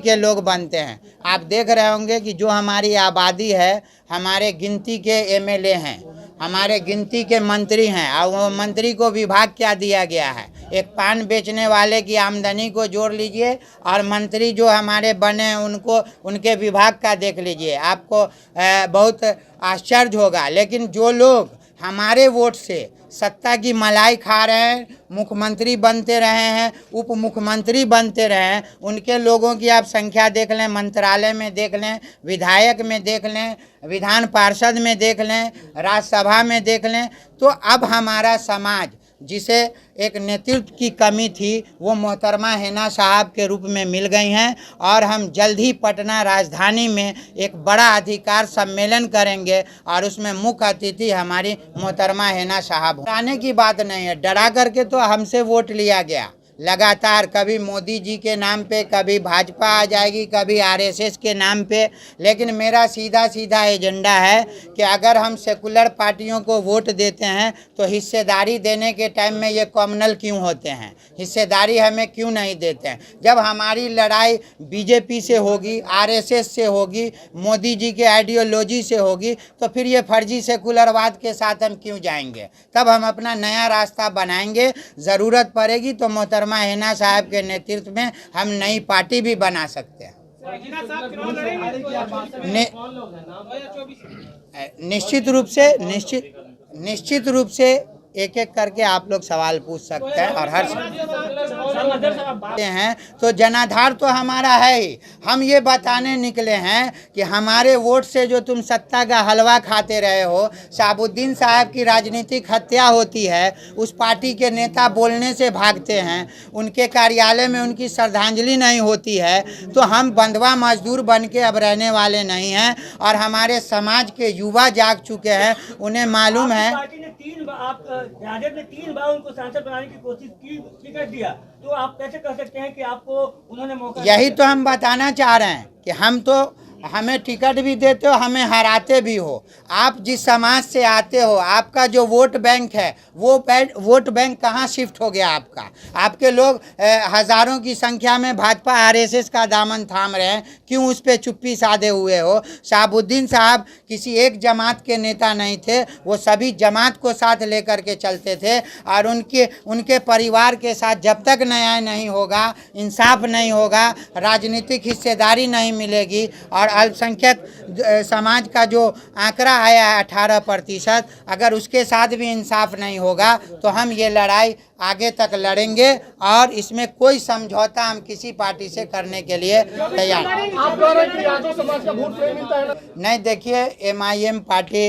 के लोग बनते हैं। आप देख रहे होंगे कि जो हमारी आबादी है, हमारे गिनती के एमएलए हैं, हमारे गिनती के मंत्री हैं, और वो मंत्री को विभाग क्या दिया गया है। एक पान बेचने वाले की आमदनी को जोड़ लीजिए और मंत्री जो हमारे बने हैं उनको, उनके विभाग का देख लीजिए, आपको बहुत आश्चर्य होगा। लेकिन जो लोग हमारे वोट से सत्ता की मलाई खा रहे हैं, मुख्यमंत्री बनते रहे हैं, उप मुख्यमंत्री बनते रहे हैं, उनके लोगों की आप संख्या देख लें, मंत्रालय में देख लें, विधायक में देख लें, विधान पार्षद में देख लें, राज्यसभा में देख लें। तो अब हमारा समाज, जिसे एक नेतृत्व की कमी थी, वो मोहतरमा हिना साहब के रूप में मिल गई हैं। और हम जल्द ही पटना राजधानी में एक बड़ा अधिकार सम्मेलन करेंगे और उसमें मुख्य अतिथि हमारी मोहतरमा हिना साहब। डराने की बात नहीं है, डरा करके तो हमसे वोट लिया गया लगातार, कभी मोदी जी के नाम पे, कभी भाजपा आ जाएगी, कभी आरएसएस के नाम पे। लेकिन मेरा सीधा सीधा एजेंडा है कि अगर हम सेकुलर पार्टियों को वोट देते हैं तो हिस्सेदारी देने के टाइम में ये कॉमनल क्यों होते हैं, हिस्सेदारी हमें क्यों नहीं देते हैं। जब हमारी लड़ाई बीजेपी से होगी, आरएसएस से होगी, मोदी जी के आइडियोलॉजी से होगी, तो फिर ये फर्जी सेकुलरवाद के साथ हम क्यों जाएंगे। तब हम अपना नया रास्ता बनाएंगे, ज़रूरत पड़ेगी तो मोहतरमा हिना साहब के नेतृत्व में हम नई पार्टी भी बना सकते हैं। निश्चित रूप से एक एक करके आप लोग सवाल पूछ सकते हैं और हर हैं। तो जनाधार तो हमारा है ही। हम ये बताने निकले हैं कि हमारे वोट से जो तुम सत्ता का हलवा खाते रहे हो, शहाबुद्दीन साहब की राजनीतिक हत्या होती है, उस पार्टी के नेता बोलने से भागते हैं, उनके कार्यालय में उनकी श्रद्धांजलि नहीं होती है, तो हम बंधुआ मजदूर बन के अब रहने वाले नहीं हैं। और हमारे समाज के युवा जाग चुके हैं, उन्हें मालूम है। राजद ने 3 बार उनको सांसद बनाने की कोशिश की, टिकट दिया, तो आप कैसे कह सकते हैं कि आपको उन्होंने मौका? यही तो हम बताना चाह रहे हैं कि हम तो, हमें टिकट भी देते हो, हमें हराते भी हो। आप जिस समाज से आते हो, आपका जो वोट बैंक है, वो वोट बैंक कहाँ शिफ्ट हो गया आपका। आपके लोग हज़ारों की संख्या में भाजपा आरएसएस का दामन थाम रहे हैं, क्यों उस पर चुप्पी साधे हुए हो। शहाबुद्दीन साहब किसी एक जमात के नेता नहीं थे, वो सभी जमात को साथ लेकर के चलते थे। और उनके परिवार के साथ जब तक न्याय नहीं होगा, इंसाफ नहीं होगा, राजनीतिक हिस्सेदारी नहीं मिलेगी, और अल्पसंख्यक समाज का जो आंकड़ा आया है 18%, अगर उसके साथ भी इंसाफ नहीं होगा तो हम ये लड़ाई आगे तक लड़ेंगे। और इसमें कोई समझौता हम किसी पार्टी से करने के लिए तैयार नहीं। देखिए, एमआईएम पार्टी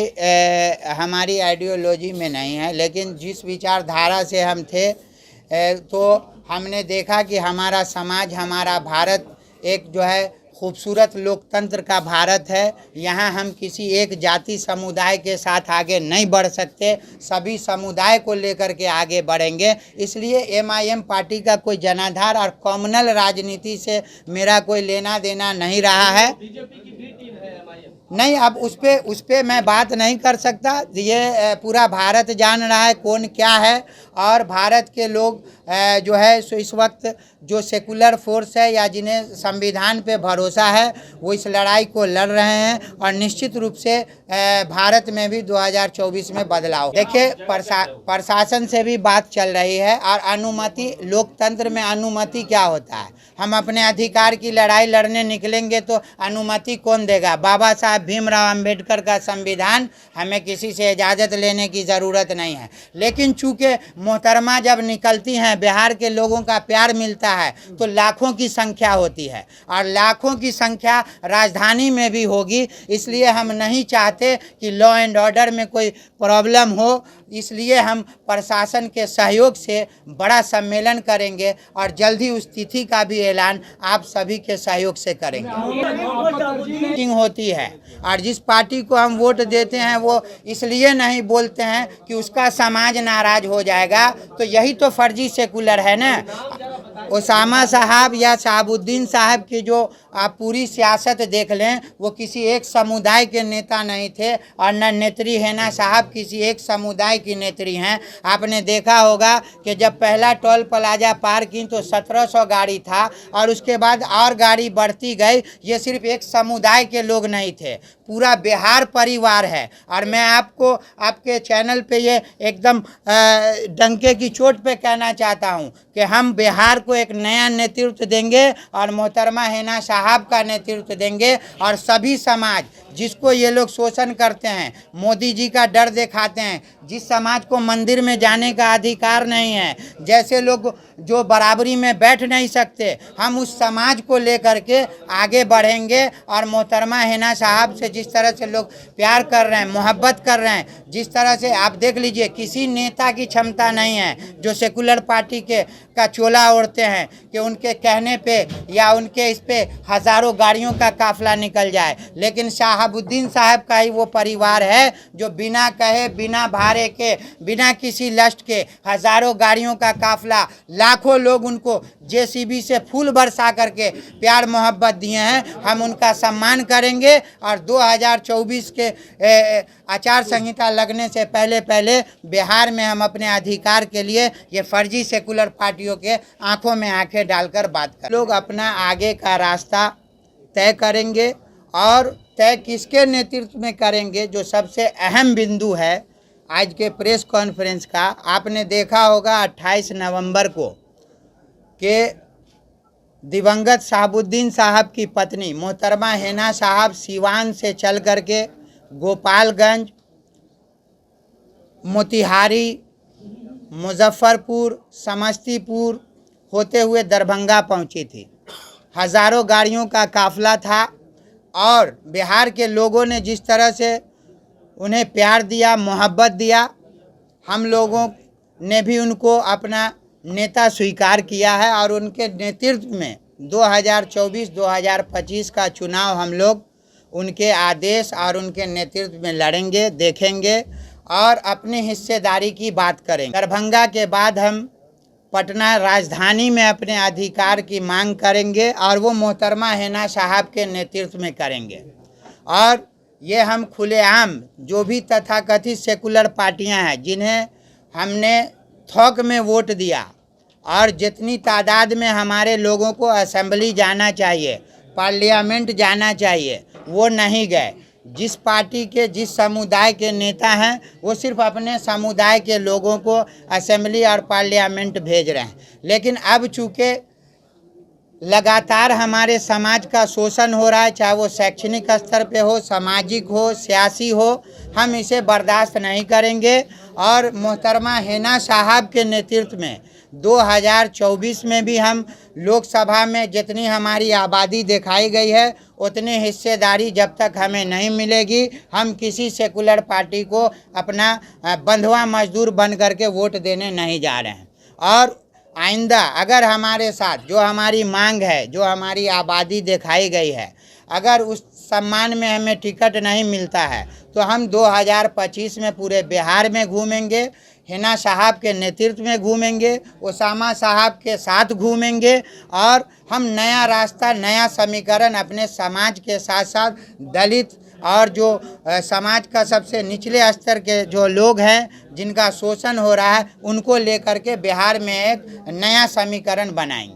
हमारी आइडियोलॉजी में नहीं है, लेकिन जिस विचारधारा से हम थे तो हमने देखा कि हमारा समाज, हमारा भारत एक जो है खूबसूरत लोकतंत्र का भारत है। यहाँ हम किसी एक जाति समुदाय के साथ आगे नहीं बढ़ सकते, सभी समुदाय को लेकर के आगे बढ़ेंगे। इसलिए एमआईएम पार्टी का कोई जनाधार और कॉमनल राजनीति से मेरा कोई लेना देना नहीं रहा है। नहीं, अब उस पे मैं बात नहीं कर सकता। ये पूरा भारत जान रहा है कौन क्या है। और भारत के लोग जो है सो इस वक्त जो सेकुलर फोर्स है या जिन्हें संविधान पे भरोसा है, वो इस लड़ाई को लड़ रहे हैं। और निश्चित रूप से भारत में भी 2024 में बदलाव। देखिए, प्रशासन से भी बात चल रही है। और अनुमति, लोकतंत्र में अनुमति क्या होता है। हम अपने अधिकार की लड़ाई लड़ने निकलेंगे तो अनुमति कौन देगा। बाबा साहब भीमराव अंबेडकर का संविधान, हमें किसी से इजाज़त लेने की ज़रूरत नहीं है। लेकिन चूँकि मोहतरमा जब निकलती हैं, बिहार के लोगों का प्यार मिलता है, तो लाखों की संख्या होती है और लाखों की संख्या राजधानी में भी होगी। इसलिए हम नहीं चाहते कि लॉ एंड ऑर्डर में कोई प्रॉब्लम हो। इसलिए हम प्रशासन के सहयोग से बड़ा सम्मेलन करेंगे और जल्दी उस तिथि का भी ऐलान आप सभी के सहयोग से करेंगे। होती है, और जिस पार्टी को हम वोट देते हैं वो इसलिए नहीं बोलते हैं कि उसका समाज नाराज हो जाएगा। तो यही तो फर्जी सेकुलर है ना। ओसामा साहब या शहाबुद्दीन साहब की जो आप पूरी सियासत देख लें, वो किसी एक समुदाय के नेता नहीं थे और न नेत्री हिना साहब किसी एक समुदाय की नेत्री हैं। आपने देखा होगा कि जब पहला टोल प्लाजा पार की तो 1700 गाड़ी था और उसके बाद और गाड़ी बढ़ती गई। ये सिर्फ एक समुदाय के लोग नहीं थे, पूरा बिहार परिवार है। और मैं आपको आपके चैनल पे ये एकदम डंके की चोट पे कहना चाहता हूँ कि हम बिहार को एक नया नेतृत्व देंगे और मोहतरमा हिना साहब का नेतृत्व देंगे। और सभी समाज जिसको ये लोग शोषण करते हैं, मोदी जी का डर दिखाते हैं, जिस समाज को मंदिर में जाने का अधिकार नहीं है, जैसे लोग जो बराबरी में बैठ नहीं सकते, हम उस समाज को लेकर के आगे बढ़ेंगे। और मोहतरमा हिना साहब से जिस तरह से लोग प्यार कर रहे हैं, मोहब्बत कर रहे हैं, जिस तरह से आप देख लीजिए, किसी नेता की क्षमता नहीं है जो सेकुलर पार्टी के का चोला ओढ़ते हैं कि उनके कहने पे या उनके इस पे हज़ारों गाड़ियों का काफिला निकल जाए। लेकिन शहाबुद्दीन साहब का ही वो परिवार है जो बिना कहे, बिना भाड़े के, बिना किसी लस्ट के हज़ारों गाड़ियों का काफिला, लाखों लोग उनको जेसीबी से फूल बरसा करके प्यार मोहब्बत दिए हैं। हम उनका सम्मान करेंगे और 2024 के आचार संहिता लगने से पहले पहले बिहार में हम अपने अधिकार के लिए ये फर्जी सेकुलर पार्टियों के आंखों में आंखें डालकर बात कर, लोग अपना आगे का रास्ता तय करेंगे। और तय किसके नेतृत्व में करेंगे, जो सबसे अहम बिंदु है आज के प्रेस कॉन्फ्रेंस का, आपने देखा होगा 28 नवंबर को कि दिवंगत शहाबुद्दीन साहब की पत्नी मोहतरमा हिना साहब सिवान से चल करके गोपालगंज, मोतिहारी, मुजफ्फरपुर, समस्तीपुर होते हुए दरभंगा पहुंची थी। हज़ारों गाड़ियों का काफिला था और बिहार के लोगों ने जिस तरह से उन्हें प्यार दिया, मोहब्बत दिया, हम लोगों ने भी उनको अपना नेता स्वीकार किया है। और उनके नेतृत्व में 2024-2025 का चुनाव हम लोग उनके आदेश और उनके नेतृत्व में लड़ेंगे, देखेंगे और अपनी हिस्सेदारी की बात करेंगे। दरभंगा के बाद हम पटना राजधानी में अपने अधिकार की मांग करेंगे और वो मोहतरमा हिना साहब के नेतृत्व में करेंगे। और ये हम खुलेआम जो भी तथाकथित सेकुलर पार्टियां हैं जिन्हें हमने थोक में वोट दिया और जितनी तादाद में हमारे लोगों को असेंबली जाना चाहिए, पार्लियामेंट जाना चाहिए, वो नहीं गए। जिस पार्टी के, जिस समुदाय के नेता हैं, वो सिर्फ अपने समुदाय के लोगों को असेंबली और पार्लियामेंट भेज रहे हैं। लेकिन अब चूँकि लगातार हमारे समाज का शोषण हो रहा है, चाहे वो शैक्षणिक स्तर पे हो, सामाजिक हो, सियासी हो, हम इसे बर्दाश्त नहीं करेंगे। और मोहतरमा हिना साहब के नेतृत्व में 2024 में भी हम लोकसभा में जितनी हमारी आबादी दिखाई गई है उतनी हिस्सेदारी जब तक हमें नहीं मिलेगी, हम किसी सेकुलर पार्टी को अपना बंधुआ मजदूर बन करके वोट देने नहीं जा रहे हैं। और आइंदा अगर हमारे साथ जो हमारी मांग है, जो हमारी आबादी दिखाई गई है, अगर उस सम्मान में हमें टिकट नहीं मिलता है तो हम 2025 में पूरे बिहार में घूमेंगे, हिना साहब के नेतृत्व में घूमेंगे, ओसामा साहब के साथ घूमेंगे और हम नया रास्ता, नया समीकरण अपने समाज के साथ साथ दलित और जो समाज का सबसे निचले स्तर के जो लोग हैं जिनका शोषण हो रहा है, उनको लेकर के बिहार में एक नया समीकरण बनाएंगे।